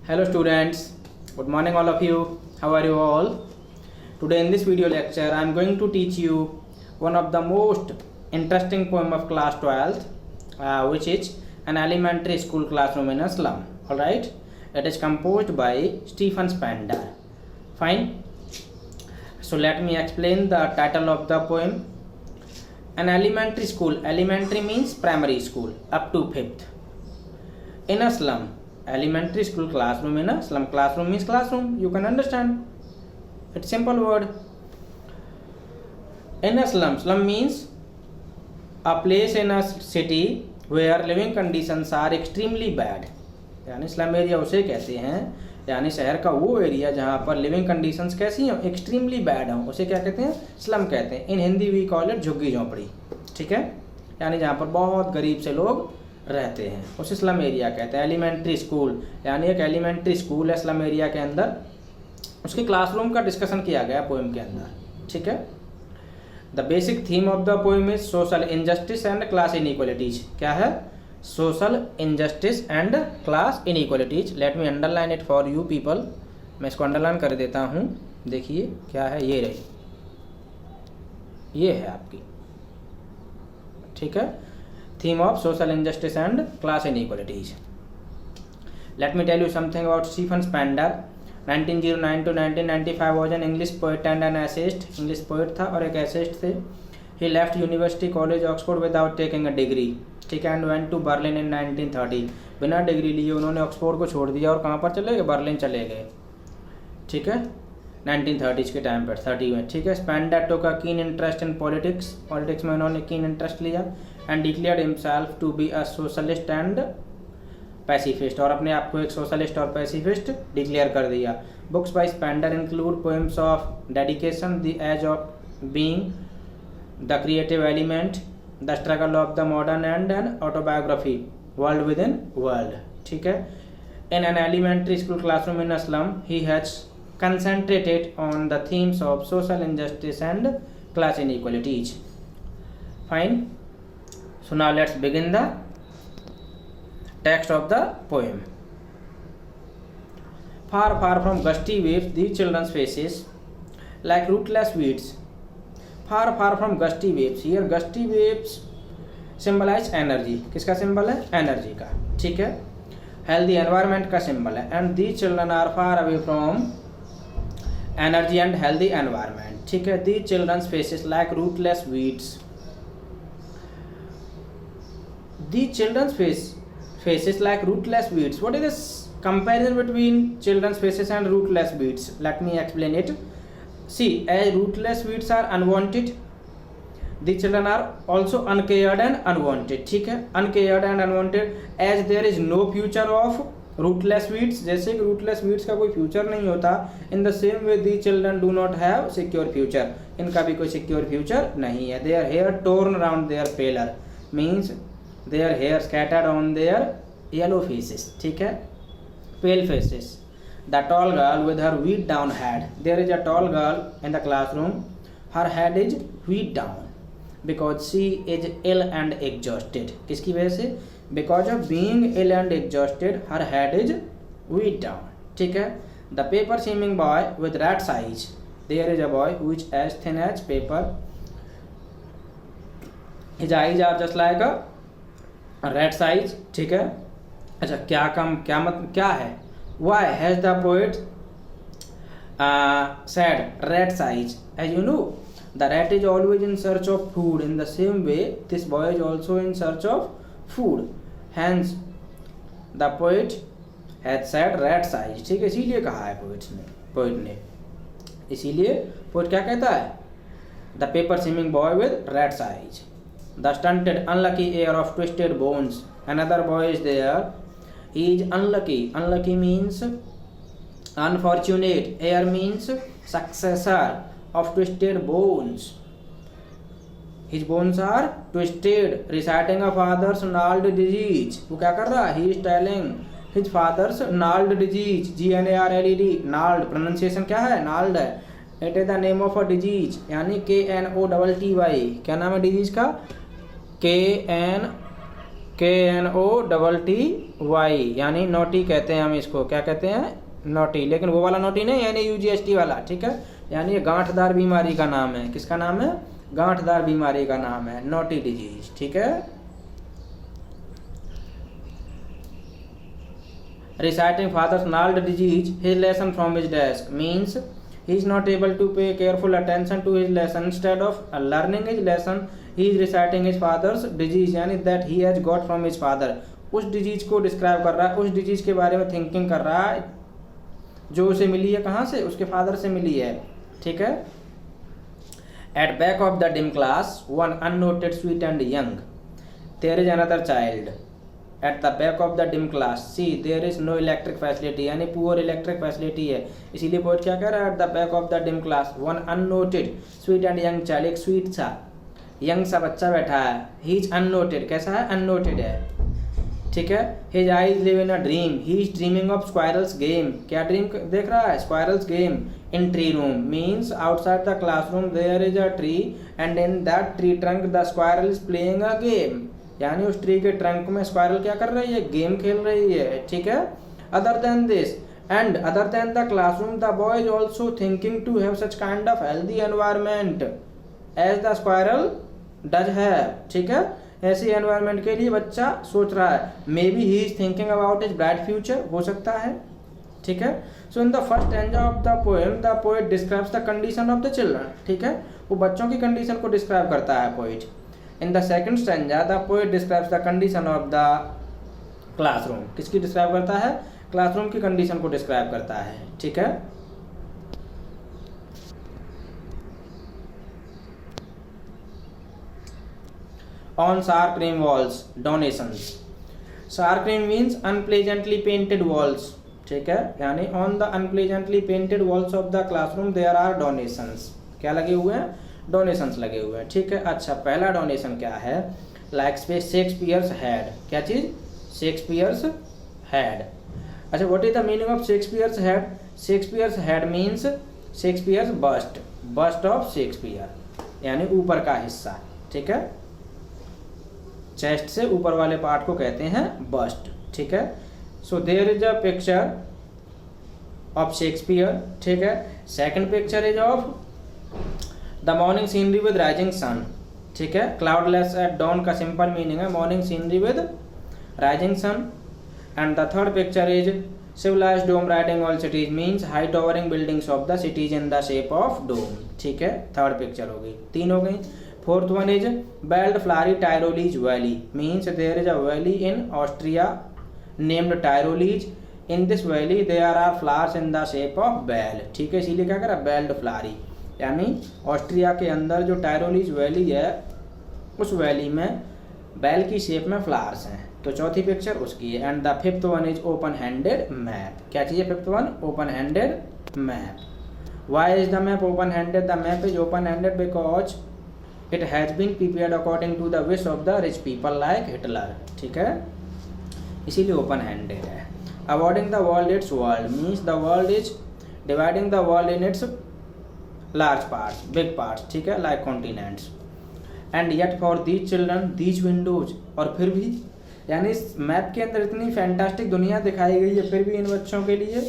Hello students, good morning all of you. How are you all? Today in this video lecture I am going to teach you one of the most interesting poem of class 12th which is an elementary school classroom in a slum. Alright, it is composed by Stephen Spender. Fine. So let me explain the title of the poem. An elementary school, elementary means primary school up to 5th. In a slum, elementary school classroom in a slum. Classroom means classroom, you can understand, it's simple word. In a slum, slum means a place in a city where living conditions are extremely bad. यानी slum area उसे कहते हैं, यानी शहर का वो area जहाँ पर लिविंग कंडीशंस कैसी हैं, एक्सट्रीमली बैड हों, उसे क्या कहते हैं, स्लम कहते हैं. इन हिंदी वी कॉल इट झुग्गी झोंपड़ी. ठीक है, यानी जहाँ पर बहुत गरीब से लोग रहते हैं उसे स्लम एरिया कहते हैं. एलिमेंट्री स्कूल यानी एक एलिमेंट्री स्कूल है स्लम एरिया के अंदर. उसके क्लासरूम का डिस्कशन किया गया पोएम के अंदर. ठीक है. The basic theme of the poem is social injustice and class inequalities. क्या है? Social injustice and class inequalities. Let me underline it for you people. मैं इसको अंडरलाइन कर देता हूँ. देखिए क्या है, ये रही, ये है आपकी. ठीक है, theme of social injustice and class inequalities. Let me tell you something about Stephen Spender. 1909 to 1995 was an English poet and an essayist. English poet था और एक essayist थे. He left University College Oxford without taking a degree. ठीक है, and went to Berlin in 1930. बिना degree लिए उन्होंने Oxford को छोड़ दिया और कहाँ पर चले गए? बर्लिन चले गए. ठीक है, 1930s के टाइम पर 30 में. ठीक है. Spender took a keen interest in politics. Politics में उन्होंने कीन इंटरेस्ट लिया and declared himself to be a socialist and pacifist. और अपने आप को एक सोशलिस्ट और पैसिफिस्ट डिक्लेयर कर दिया. Books by Spender include poems of dedication, the age of being, the creative element, the struggle of the modern and an autobiography, world within world. ठीक है. In an elementary school classroom in a slum he has concentrated on the themes of social injustice and class inequalities. Fine. So now let's begin the text of the poem. Far, far from gusty waves, these children's faces like rootless weeds. Far, far from gusty waves. Here gusty waves symbolize energy. किसका symbol है? Energy का. ठीक है. Healthy environment का symbol है. And these children are far away from energy and healthy environment. ठीक है. These children's faces like rootless weeds. These children's faces like rootless weeds. What is this comparison between children's faces and rootless weeds? Let me explain it. See, as rootless weeds are unwanted, the children are also uncared and unwanted. ठीक है. Uncared and unwanted as there is no future of rootless weeds. जैसे कि rootless weeds का कोई future नहीं होता. In the same way the children do not have secure future. इनका भी कोई सिक्योर फ्यूचर नहीं है. Their hair torn around their pallor means their hair scattered on their yellow faces. ठीक है, pale faces. The tall girl with her weighed down head. There is a tall girl in the classroom. Her head is wheat down because she is ill and exhausted. किसकी वजह से? Because of being ill and exhausted, her head is weighed down. ठीक है. The paper seeming boy with rat's eyes. There is a boy who is as thin as paper. His eyes are just like a rat's eyes. ठीक है. अच्छा, क्या है? Why has the poet said rat's eyes? As you know, the rat is always in search of food. In the same way, this boy is also in search of food. Hence the poet had said rat's eyes. ठीक है, इसीलिए कहा है poet ने. इसीलिए poet क्या कहता है? The paper seeming boy with rat's eyes. The stunted unlucky heir of twisted bones. Another boy is there. He is unlucky. Unlucky means unfortunate. Heir means successor of twisted bones. His bones are twisted, reciting a father's gnarled disease. वो क्या कर रहा है? He is telling his father's gnarled disease. G-N-A-R-L-E-D. gnarled pronunciation क्या है? gnarled है. It is the name of a disease. यानी K-N-O-T-T-Y. क्या नाम है डिजीज का? K-N KNOTTY, यानी नोटी कहते हैं हम इसको, क्या कहते हैं, नोटी, लेकिन वो वाला नोटी नहीं, यानी UGST वाला, ठीक है। यानी ये गांठदार बीमारी का नाम है, किसका नाम है, गांठदार बीमारी का नाम है नोटी डिजीज, ठीक है। Reciting father's gnarled disease, his lesson from his desk means he is not able to pay careful attention to his lesson. Instead of learning his lesson, he is reciting his father's disease, यानी that he has got from his father. उस disease को describe कर रहा है, उस disease के बारे में थिंकिंग कर रहा है जो उसे मिली है, कहाँ से, उसके फादर से मिली है, ठीक है। At back of the dim class, one unnoted, sweet and young, there is another child. At the back of the dim class, see there is no electric facility, यानी poor electric facility है, इसीलिए poet क्या कह रहा है, at the back of the dim class, one unnoted, sweet and young child, एक sweet सा young सा बच्चा बैठा है, he is unnoted, कैसा है, unnoted है, ठीक है। His eyes live in a dream, he is dreaming of squirrels game, क्या ड्रीम देख रहा है, squirrels game in tree room, means outside the classroom there is a tree and in that tree trunk the squirrel is playing a game, यानी उस tree के trunk में squirrel क्या कर रही है, गेम खेल रही है, ठीक है। Other than this and other than the classroom the boy is also thinking to have such kind of healthy environment as the squirrel does है, ठीक है। ऐसी एनवायरमेंट के लिए बच्चा सोच रहा है, may be he is thinking about his bright future, हो सकता है, ठीक है। So in the first stanza of the poem the poet describes the condition of the children, ठीक है, वो बच्चों की कंडीशन को डिस्क्राइब करता है poet. In the second stanza, the poet describes the condition of the classroom. किसकी describe करता है, क्लासरूम की कंडीशन को डिस्क्राइब करता है, ठीक है। On sharp cream walls, donations. Sharp cream means unpleasantly painted walls, ठीक है, यानी on the unpleasantly painted walls of the classroom there are donations. क्या लगे हुए हैं, डोनेशंस लगे हुए हैं, ठीक है। अच्छा, पहला डोनेशन क्या है, लाइक शेक्सपियर्स हैड, क्या चीज, शेक्सपियर्स हैड। अच्छा, what is the meaning of Shakespeare's head, Shakespeare's head means Shakespeare's bust, bust of Shakespeare, यानी ऊपर का हिस्सा, ठीक है, चेस्ट से ऊपर वाले पार्ट को कहते हैं बस्ट, ठीक है। So there is a picture of Shakespeare, ठीक है। Second picture is of the morning scenery with rising sun, ठीक है, क्लाउडलेस एट डॉन का सिंपल मीनिंग है morning scenery with rising sun. And the third picture is civilised dome riding all cities, means high towering buildings of the cities in the shape of dome, ठीक है, third picture हो गई, तीन हो गई। Fourth one is belled flowery Tyrolese valley, means there is a valley in Austria named Tyrolese, in this valley there are flowers in the shape of bell, ठीक है, इसीलिए क्या करा, बेल्ड फ्लारी, यानी ऑस्ट्रिया के अंदर जो टायरोलीज वैली है उस वैली में बैल की शेप में फ्लावर्स हैं, तो चौथी पिक्चर उसकी है। And the fifth one is open handed map, क्या चाहिए fifth one, open handed map. Why is the map open handed, the map is open handed because it has been prepared according to the wish of the rich people like Hitler, ठीक है, इसीलिए open handed है। Awarding the world its world means the world is dividing the world in its large parts, big parts, ठीक है, like continents. And yet for these children these Windows, और फिर भी, यानी इस मैप के अंदर इतनी फैंटास्टिक दुनिया दिखाई गई है, फिर भी इन बच्चों के लिए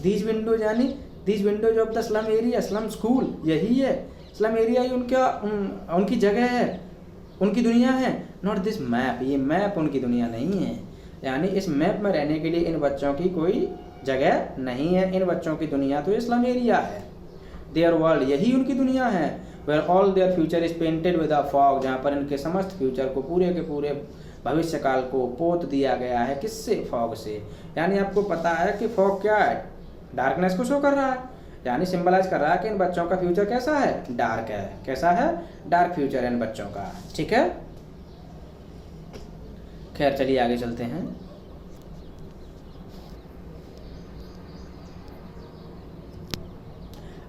दीज विंडोज, यानी these Windows of the slum area, slum school यही है, स्लम एरिया ही उनकी जगह है, उनकी दुनिया है, नॉट दिस मैप, ये मैप उनकी दुनिया नहीं है, यानी इस मैप में रहने के लिए इन बच्चों की कोई जगह नहीं है, इन बच्चों की दुनिया तो स्लम एरिया है, देयर वर्ल्ड यही उनकी दुनिया है, where all their future is painted with a fog, जहाँ पर इनके समस्त फ्यूचर को, पूरे के पूरे भविष्य काल को पोत दिया गया है, किससे, फॉग से, यानी आपको पता है कि फॉग क्या है, डार्कनेस को शो कर रहा है, यानी सिंबलाइज कर रहा है कि इन बच्चों का फ्यूचर कैसा है, डार्क है, कैसा है, डार्क फ्यूचर है इन बच्चों का, ठीक है। खैर चलिए आगे चलते हैं।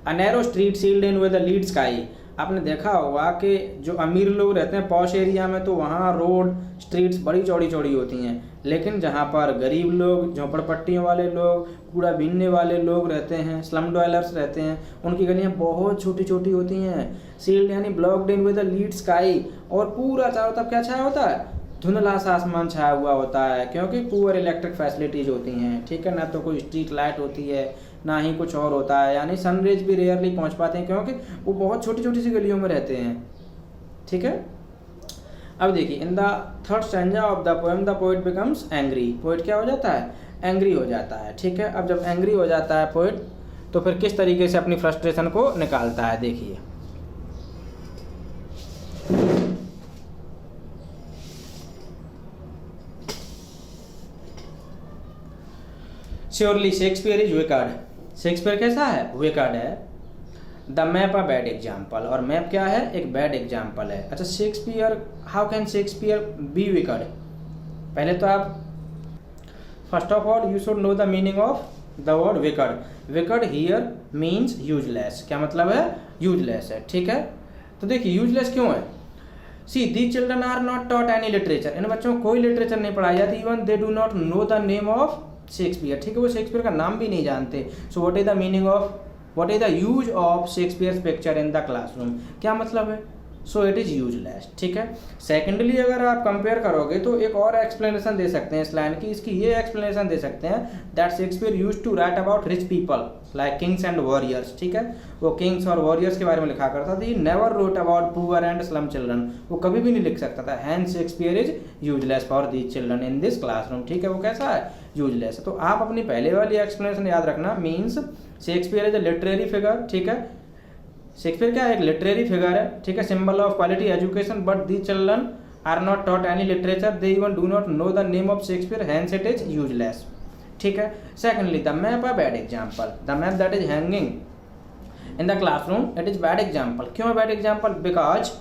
A narrow street sealed in with a lead sky, आपने देखा होगा कि जो अमीर लोग रहते हैं पॉश एरिया में तो वहाँ रोड स्ट्रीट्स बड़ी चौड़ी चौड़ी होती हैं, लेकिन जहाँ पर गरीब लोग, झोंपड़पट्टियों वाले लोग, कूड़ा बीनने वाले लोग रहते हैं, स्लम ड्वेलर्स रहते हैं, उनकी गलियाँ बहुत छोटी छोटी होती हैं। सील्ड यानी blocked in with a lead sky, और पूरा चारों तरफ क्या छाया होता है, धुंधला सा आसमान छाया हुआ होता है, क्योंकि पुअर इलेक्ट्रिक फैसिलिटीज़ होती हैं, ठीक है ना, तो कोई स्ट्रीट लाइट होती है ना ही कुछ और होता है, यानी सनरेज भी रेयरली पहुंच पाते हैं क्योंकि वो बहुत छोटी छोटी सी गलियों में रहते हैं, ठीक है। अब देखिए, in the third stanza of the poem the poet becomes angry, poet क्या हो जाता है, एंग्री हो जाता है, ठीक है। अब जब एंग्री हो जाता है पोइट, तो फिर किस तरीके से अपनी फ्रस्ट्रेशन को निकालता है, देखिए। Surely Shakespeare is wicked, Shakespeare कैसा है, विकर्ड है। The map a bad example, और मैप क्या है, एक बैड एग्जाम्पल है। अच्छा, Shakespeare, how can Shakespeare be wicked? पहले तो आप first of all you should know the meaning of the word wicked. Wicked here means useless, क्या मतलब है, यूजलेस है, ठीक है। तो देखिए यूजलेस क्यों है, see the children are not taught any literature, इन बच्चों को कोई लिटरेचर नहीं पढ़ाई जाती, even they do not know the name of Shakespeare, ठीक है, वो शेक्सपियर का नाम भी नहीं जानते। So what is the meaning of, what is the use of Shakespeare picture in the classroom, क्या मतलब है, सो इट इज यूजलेस, ठीक है। सेकेंडली अगर आप कंपेयर करोगे तो एक और एक्सप्लेनेशन दे सकते हैं इस लाइन की, इसकी ये एक्सप्लेनेशन दे सकते हैं that Shakespeare used to write about rich people like kings and warriors, ठीक है, वो किंग्स और वॉरियर्स के बारे में लिखा करता था, he never wrote about poor and slum children, वो कभी भी नहीं लिख सकता था। Hence Shakespeare is useless for these children in this classroom, ठीक है, वो कैसा है, यूजलेस है। तो आप अपनी पहले वाली एक्सप्लेनेशन याद रखना, means Shakespeare is a literary figure, ठीक है, शेक्सपियर क्या है, एक लिटरेरी फिगर है, ठीक है, symbol of quality education, but the children are not taught any literature, they even do not know the name of Shakespeare, hence it is useless, ठीक है। Secondly the map a bad example, the map that is hanging in the classroom it is bad example, क्यों है bad example, because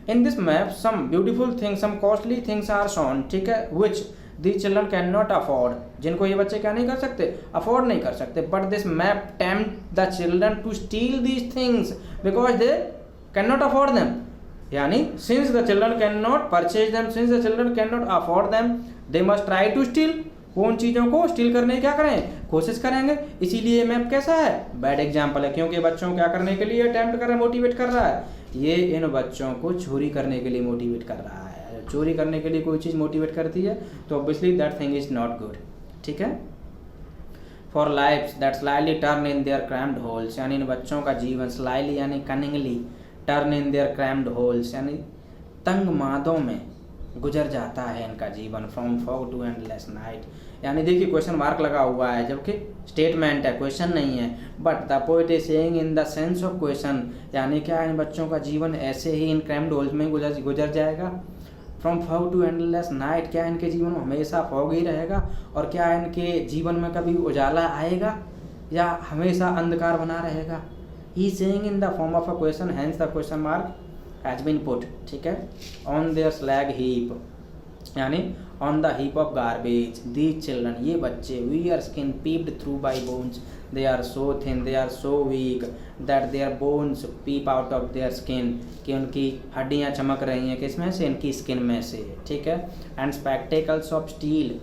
in this map some beautiful things, some costly things are shown, ठीक है, which the children can not afford, जिनको ये बच्चे क्या नहीं कर सकते, अफोर्ड नहीं कर सकते, but this map tempt the children to steal these things because they can not afford them, यानी since the children can not purchase them, since the children can not afford them, they must try to steal, वो उन चीज़ों को steel करने की क्या करें, कोशिश करेंगे, इसीलिए मैप कैसा है, बैड एग्जाम्पल है, क्योंकि बच्चों क्या करने के लिए अटेम्प्ट कर रहा है, मोटिवेट कर रहा है, ये इन बच्चों को चोरी करने के लिए मोटिवेट कर रहा है। चोरी करने के लिए कोई चीज़ मोटिवेट करती है तो obviously that thing is not good, ठीक है। For lifes that slyly turn in their cramped holes, यानी इन बच्चों का जीवन स्लाइली यानी cunningly, turn in their cramped holes यानी तंग मादों में गुजर जाता है इनका जीवन, from fog to endless night, यानी देखिए क्वेश्चन मार्क लगा हुआ है जबकि स्टेटमेंट है, क्वेश्चन नहीं है, but the poet is saying in the sense of question, यानी क्या इन बच्चों का जीवन ऐसे ही इन क्रैम्ड होल्स में गुजर जाएगा, from fog to endless night, क्या इनके जीवन में हमेशा फॉग ही रहेगा, और क्या इनके जीवन में कभी उजाला आएगा या हमेशा अंधकार बना रहेगा, he saying in the form of a question, hence the question mark has been put, ठीक है, ऑन देयर स्लैग हीप, यानी on the heap of garbage, these children, ये बच्चे, we are skin peeped through by bones, they are so thin, they are so weak that their bones peep out of their skin, कि उनकी हड्डियाँ चमक रही हैं किसमें से, इनकी स्किन में से, ठीक है, and spectacles of steel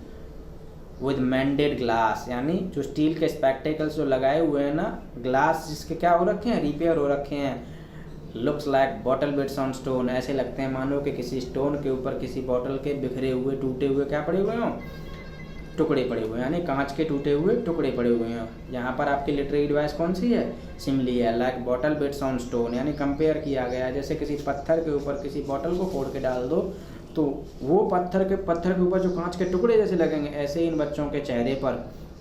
with मेंडेड glass, यानी जो स्टील के स्पेक्टेकल्स जो लगाए हुए हैं ना, ग्लास जिसके क्या हो रखे हैं, रिपेयर हो रखे हैं, looks like bottle bits on stone, ऐसे लगते हैं मानो कि किसी स्टोन के ऊपर किसी बॉटल के बिखरे हुए टूटे हुए क्या पड़े हुए हों, टुकड़े पड़े हुए हैं, यानी कांच के टूटे हुए टुकड़े पड़े हुए हैं। यहाँ पर आपकी लिटरेरी डिवाइस कौन सी है, सिमली है, like bottle bits on stone, यानी कंपेयर किया गया है जैसे किसी पत्थर के ऊपर किसी बॉटल को फोड़ के डाल दो तो वो पत्थर के ऊपर जो कांच के टुकड़े जैसे लगेंगे, ऐसे इन बच्चों के चेहरे पर,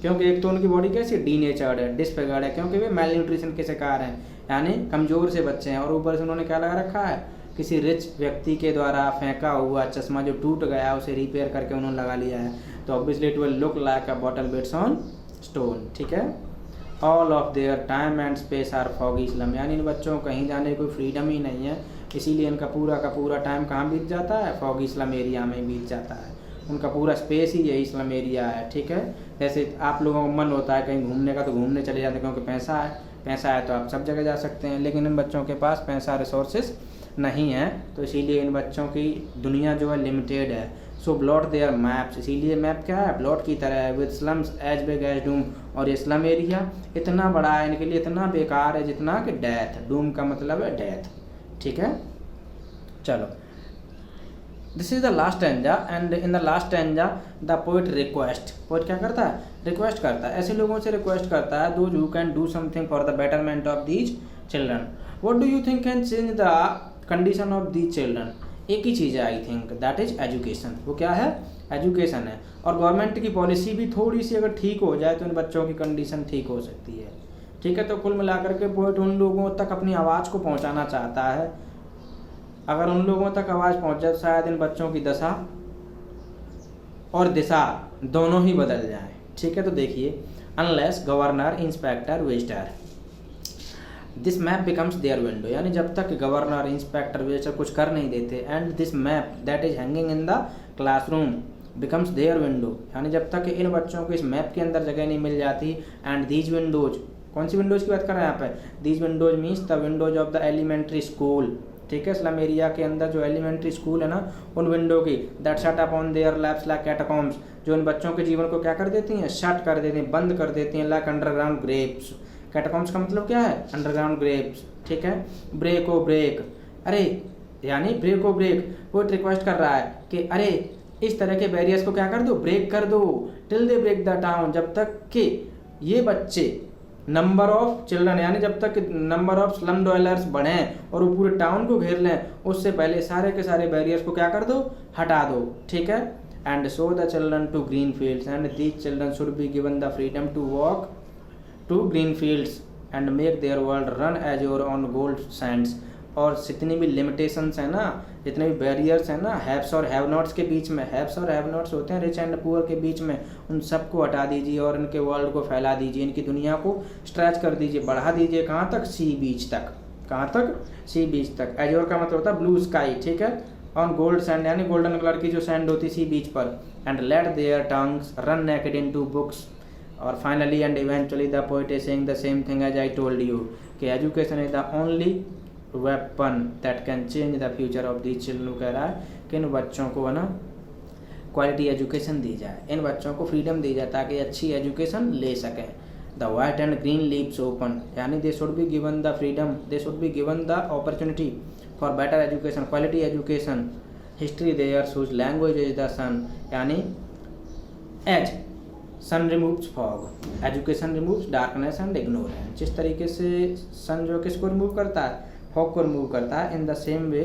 क्योंकि एक तो उनकी बॉडी कैसी डीनेचर्ड है, डिसफिगर्ड है, क्योंकि वे मेल न्यूट्रिशन के शिकार हैं, यानी कमज़ोर से बच्चे हैं, और ऊपर से उन्होंने क्या लगा रखा है, किसी रिच व्यक्ति के द्वारा फेंका हुआ चश्मा जो टूट गया उसे रिपेयर करके उन्होंने लगा लिया है, तो obviously it will look like a bottle bits on stone, ठीक है। All of their time and space are foggy slum, यानी इन बच्चों को कहीं जाने की कोई फ्रीडम ही नहीं है, इसीलिए इनका पूरा का पूरा टाइम कहाँ बीत जाता है, फॉगी स्लम एरिया में बीत जाता है, उनका पूरा स्पेस ही यही स्लम एरिया है, ठीक है। जैसे आप लोगों को मन होता है कहीं घूमने का तो घूमने चले जाते हैं, क्योंकि पैसा है तो आप सब जगह जा सकते हैं, लेकिन इन बच्चों के पास पैसा रिसोर्सेज नहीं है, तो इसीलिए इन बच्चों की दुनिया जो है लिमिटेड है। सो ब्लॉट देयर मैप्स, इसीलिए मैप क्या है, ब्लॉट की तरह है, with slums as big as doom, और ये स्लम एरिया इतना बड़ा है इनके लिए, इतना बेकार है जितना कि डेथ, डूम का मतलब है डेथ, ठीक है। चलो, this is the last stanza and in the last stanza the poet request, poet क्या करता है, रिक्वेस्ट करता है, ऐसे लोगों से रिक्वेस्ट करता है those who can do something for the betterment of these children. What do you think can change the condition of these children? एक ही चीज़ है I think, that is education. वो क्या है, एजुकेशन है। और गवर्नमेंट की पॉलिसी भी थोड़ी सी अगर ठीक हो जाए तो इन बच्चों की कंडीशन ठीक हो सकती है। ठीक है, तो कुल मिलाकर के पोइट उन लोगों तक अपनी आवाज़ को पहुंचाना चाहता है, अगर उन लोगों तक आवाज़ पहुंच जाए शायद इन बच्चों की दशा और दिशा दोनों ही बदल जाए। ठीक है, तो देखिए, unless governor inspector visitor this map becomes their window, यानी जब तक गवर्नर इंस्पेक्टर विजिटर कुछ कर नहीं देते, and this map that is hanging in the classroom becomes their window, यानी जब तक इन बच्चों को इस मैप के अंदर जगह नहीं मिल जाती, एंड दीज विंडोज, कौन सी विंडोज की बात कर रहे हैं यहाँ पे, these windows means the windows of the elementary school. ठीक है, स्लम एरिया के अंदर जो एलिमेंट्री स्कूल है ना, उन विंडो की that shut up on their lapse like catacombs, जो इन बच्चों के जीवन को क्या कर देती हैं, शट कर देती हैं, बंद कर देती हैं, लाइक अंडरग्राउंड ग्रेप्स। कैटाकॉम्स का मतलब क्या है, अंडरग्राउंड ग्रेप्स। ठीक है, ब्रेक ओ ब्रेक, अरे यानी ब्रेक ओ ब्रेक, वो रिक्वेस्ट कर रहा है कि अरे इस तरह के बैरियर्स को क्या कर दो, ब्रेक कर दो, till they break the town, जब तक कि ये बच्चे नंबर ऑफ चिल्ड्रन, यानी जब तक नंबर ऑफ स्लम डवेलर्स बढ़ें और वो पूरे टाउन को घेर लें, उससे पहले सारे के सारे बैरियर्स को क्या कर दो, हटा दो। ठीक है, and show the children to green fields, and these children should be given the freedom to walk to green fields and make their world run azure on gold sands. और जितनी भी लिमिटेशंस हैं ना, जितने भी barriers हैं ना, haves और हैव नॉट्स के बीच में, हैव्स और हैव नॉट्स होते हैं रिच एंड पुअर के बीच में, उन सबको हटा दीजिए और इनके वर्ल्ड को फैला दीजिए, इनकी दुनिया को स्ट्रेच कर दीजिए, बढ़ा दीजिए, कहाँ तक, सी बीच तक। कहाँ तक, सी बीच तक। एजोर का मतलब होता है ब्लू स्काई। ठीक है, ऑन गोल्ड सैंड, यानी गोल्डन कलर की जो सैंड होती है सी बीच पर, and let their tongues run naked into books. और finally and eventually the poet is saying the same thing as I told you, कि education is the only weapon that can change the future of these children. कह रहा है कि इन बच्चों को है ना क्वालिटी एजुकेशन दी जाए, इन बच्चों को फ्रीडम दी जाए ताकि अच्छी एजुकेशन ले सकें। The white and green leaves open, यानी they should be given the freedom, they should be given the opportunity for better education, quality education. History their whose language is the sun, यानी as sun removes fog, education removes darkness and ignorance. जिस तरीके से सन जो किसको remove करता है, fog को remove करता है, इन द सेम वे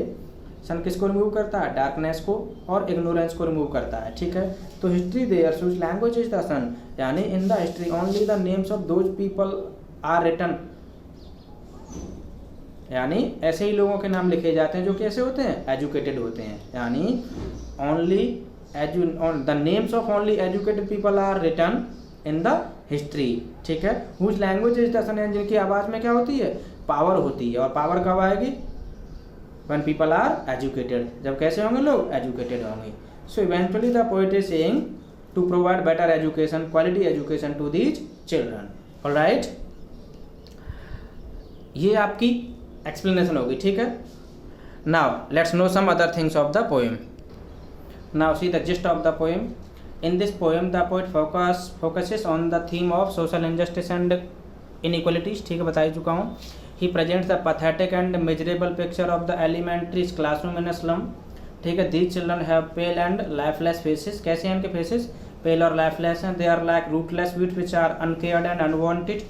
सन किसको रिमूव करता है, डार्कनेस को और इग्नोरेंस को रिमूव करता है। ठीक है, तो history their whose language is the sun, यानी in the history only the names of those people are written, यानी ऐसे ही लोगों के नाम लिखे जाते हैं जो कैसे होते हैं, एजुकेटेड होते हैं, यानी only the names of only educated people are written in the history. ठीक है, whose language is the sun, जिनकी आवाज़ में क्या होती है, पावर होती है। और पावर कब आएगी, व्हेन पीपल आर एजुकेटेड, जब कैसे होंगे लोग, एजुकेटेड होंगे। So eventually the poet is saying to provide better education, quality education to these children. Alright, ये आपकी एक्सप्लेनेशन होगी। ठीक है, now let's know some other things of the poem. Now see the gist of the poem. In this poem, the poet focuses on the theme of social injustice and inequalities. ठीक है, बता ही चुका हूँ। He presents the pathetic and miserable picture of the elementary classroom in a slum. ठीक है, these children have pale and lifeless faces. कैसे हैं इनके faces? Pale और lifeless हैं. They are like rootless weeds which are uncared and unwanted,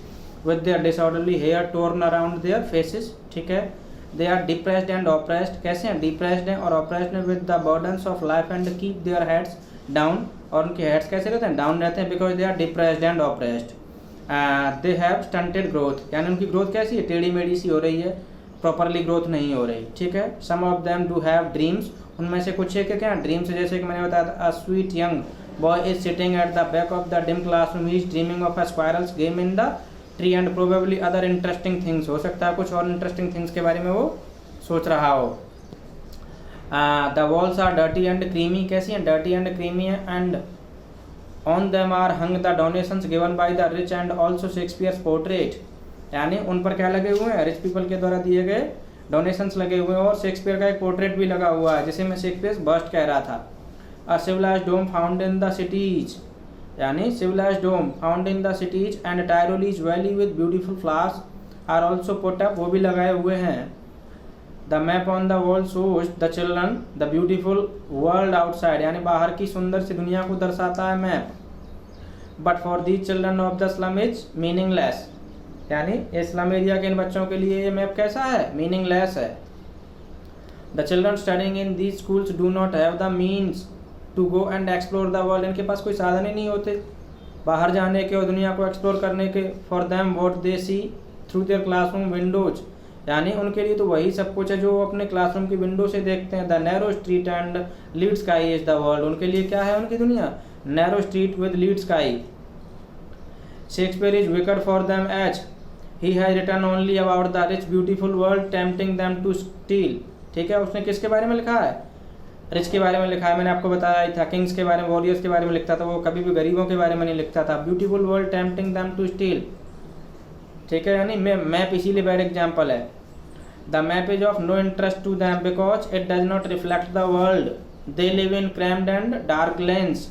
with their disorderly hair torn around their faces. ठीक है, they are depressed and oppressed. कैसे हैं? Depressed हैं और oppressed हैं with the burdens of life and keep their heads down. और उनके heads कैसे रहते हैं, डाउन रहते हैं, because they are depressed and oppressed. They have stunted growth, यानी उनकी ग्रोथ कैसी है, टेढ़ी मेढ़ी सी हो रही है, प्रॉपरली ग्रोथ नहीं हो रही। ठीक है, some of them do have dreams, उनमें से कुछ है क्या ड्रीम्स, जैसे कि मैंने बताया था, a sweet young boy is sitting at the back of the dim classroom, he is dreaming of a squirrels game in the tree and probably other interesting things. हो सकता है कुछ और इंटरेस्टिंग थिंग्स के बारे में वो सोच रहा हो। The walls are dirty and creamy, कैसी हैं, डर्टी एंड क्रीमी है, and on them are hung the donations given by the rich and also Shakespeare's portrait, यानी उन पर क्या लगे हुए हैं, रिच पीपल के द्वारा दिए गए डोनेशंस लगे हुए हैं और शेक्सपियर का एक पोर्ट्रेट भी लगा हुआ है, जिसे मैं शेक्सपियर बस्ट कह रहा था। A civilised dome found in the cities, यानी civilised dome found in the cities and Tyrolese valley with beautiful flowers are also put up, वो भी लगाए हुए हैं। The map on the wall shows the children the beautiful world outside, यानी बाहर की सुंदर सी दुनिया को दर्शाता है map. But for these children of the slum is meaningless, यानी स्लम एरिया के इन बच्चों के लिए ये मैप कैसा है, मीनिंगलेस है। The children studying in these schools do not have the means to go and explore the world, इनके पास कोई साधन ही नहीं होते बाहर जाने के और दुनिया को एक्सप्लोर करने के। For them what they see through their classroom windows, यानी उनके लिए तो वही सब कुछ है जो वो अपने क्लासरूम की विंडो से देखते हैं। The narrow street and lead sky is the world, उनके लिए क्या है उनकी दुनिया, narrow street with lead sky. Shakespeare is wicked for them as he has written only about the rich beautiful world tempting them to steal, ठीक है। उसने किसके बारे में लिखा है, रिच के बारे में लिखा है, मैंने आपको बताया था। किंग्स के बारे में, वॉरियर्स के बारे में लिखता था, वो कभी भी गरीबों के बारे में नहीं लिखता था। Beautiful world tempting them to steal, ठीक है, यानी मैप इसीलिए बैड एग्जाम्पल है। The map is of no interest to them because it does not reflect the world they live in cramped and dark lanes,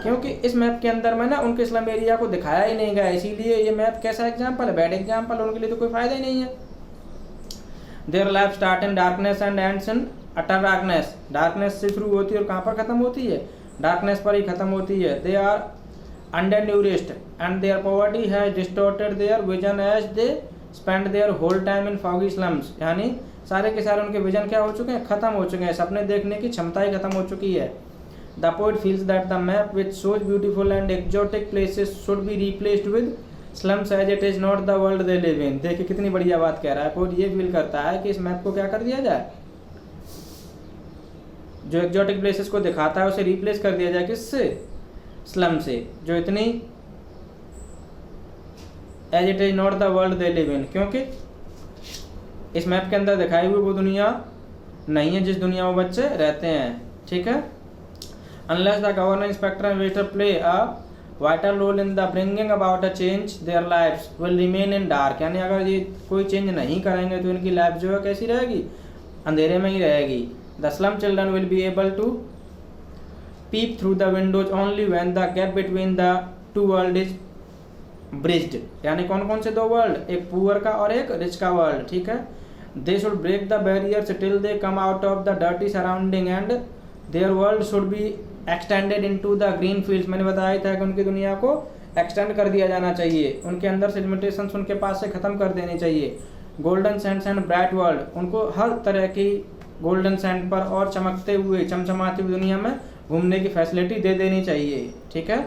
क्योंकि इस map के अंदर में ना उनके स्लम एरिया को दिखाया ही नहीं गया, इसीलिए ये मैप कैसा एग्जाम्पल है, बैड एग्जाम्पल है, उनके लिए तो कोई फायदा ही नहीं है। Their life start in darkness and ends in utter darkness, darkness से शुरू होती है और कहाँ पर खत्म होती है, डार्कनेस पर ही खत्म होती है। They are undernourished and their poverty has distorted their vision as they spend their whole time in foggy slums, यानी सारे के सारे उनके विजन क्या हो चुके हैं, खत्म हो चुके हैं, सपने देखने की क्षमता ही खत्म हो चुकी है। The poet feels that the map which shows beautiful and exotic places should be replaced with slums as it is not the world they live in. देखिए कितनी बढ़िया बात कह रहा है पोएट, ये फील करता है कि इस मैप को क्या कर दिया जाए, जो एक्जोटिक प्लेसेस को दिखाता है उसे रिप्लेस कर दिया जाए, किससे, स्लम से, जो इतनी as it is not the world they live in, क्योंकि इस मैप के अंदर दिखाई हुई वो दुनिया नहीं है जिस दुनिया में बच्चे रहते हैं, ठीक है। Unless the governor, inspector and visitor play a vital role in the bringing about a change their lifes will remain in dark, यानी अगर ये कोई चेंज नहीं करेंगे तो इनकी लाइफ जो है कैसी रहेगी, अंधेरे में ही रहेगी। The slum children will be able to peep through the windows only when the gap between the two world is bridged, यानी कौन कौन से दो वर्ल्ड, एक पुअर का और एक रिच का वर्ल्ड, ठीक है। They should break the barriers till they come out of the dirty surrounding and their world should be extended into the green fields, मैंने बताया था कि उनकी दुनिया को एक्सटेंड कर दिया जाना चाहिए, उनके अंदर से लिमिटेशंस उनके पास से खत्म कर देनी चाहिए। Golden Sands and bright world, उनको हर तरह की गोल्डन सैंड पर और चमकते हुए चमचमाती हुई दुनिया में घूमने की फैसिलिटी दे देनी चाहिए, ठीक है।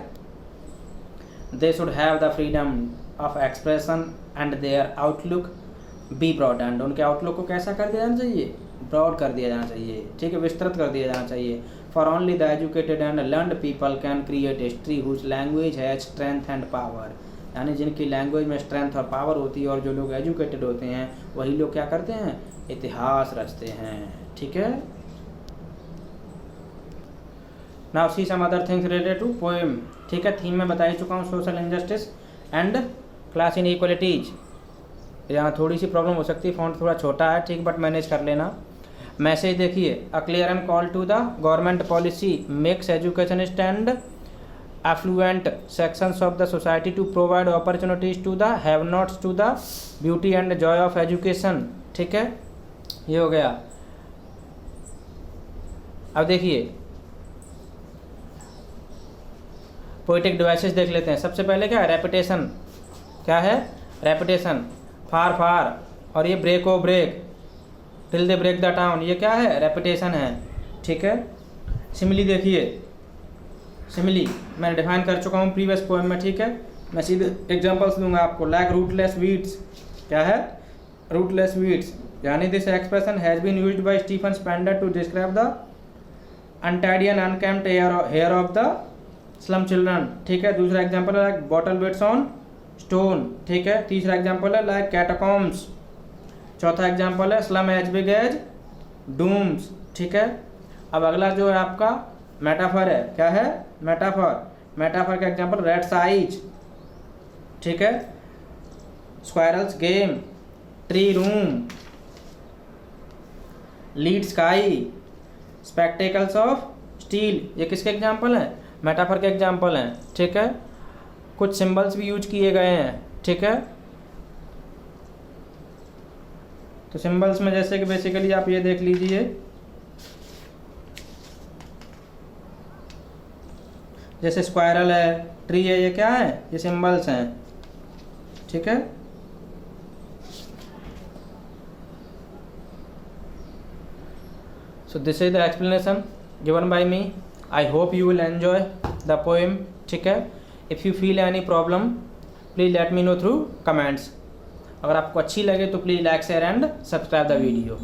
They should have the freedom of expression and their outlook be broadened, उनके आउटलुक को कैसा कर दिया जाना चाहिए, ब्रॉड कर दिया जाना चाहिए, ठीक है, विस्तृत कर दिया जाना चाहिए। For only the educated and learned people can create history whose language has strength and power, यानी जिनकी लैंग्वेज में स्ट्रेंथ और पावर होती है और जो लोग एजुकेटेड होते हैं वही लोग क्या करते हैं, इतिहास रचते हैं, ठीक है। Now see some other things related to poem, ठीक है। थीम में बता ही चुका हूँ, social injustice and class inequalities. यहाँ थोड़ी सी प्रॉब्लम हो सकती है, फॉन्ट थोड़ा छोटा है, ठीक, बट मैनेज कर लेना। मैसेज देखिए, a clear and call to the government policy makes educationist and affluent sections of the society to provide opportunities to the have nots to the beauty and joy of education, ठीक है, ये हो गया। अब देखिए poetic devices देख लेते हैं। सबसे पहले क्या है, रेपिटेशन, क्या है, रेपिटेशन, फार फार, और ये break O break, till they break the town, ये क्या है, रेपिटेशन है, ठीक है। सिमिली देखिए, सिमिली मैंने डिफाइन कर चुका हूँ प्रीवियस पोएम में, ठीक है। मैं सीधे एग्जांपल्स दूंगा आपको। लाइक रूटलेस वीड्स, क्या है, रूटलेस वीड्स, यानी this expression has been used by Stephen Spender to describe the untidy and uncombed hair of the slum children, ठीक है। दूसरा एग्जांपल है like bottle bits on stone, ठीक है। तीसरा एग्जांपल है लाइक कैटाकॉम्स। चौथा एग्जांपल है slum as big as dooms, ठीक है। अब अगला जो है आपका मेटाफर है, क्या है, मेटाफर। मेटाफर का एग्जांपल रेड साइज, ठीक है, squirrels game, tree room, lead sky, spectacles of steel, ये किसके एग्जांपल हैं, मेटाफर के एग्जांपल हैं, ठीक है। कुछ सिंबल्स भी यूज किए गए हैं, ठीक है। तो सिंबल्स में जैसे कि बेसिकली आप ये देख लीजिए, जैसे स्क्वायरल है, ट्री है, ये क्या है, ये सिंबल्स हैं, ठीक है। So this is the explanation given by me. I hope you will enjoy the poem, ठीक है। If you feel any problem, please let me know through comments. अगर आपको अच्छी लगे तो please like share and subscribe the video.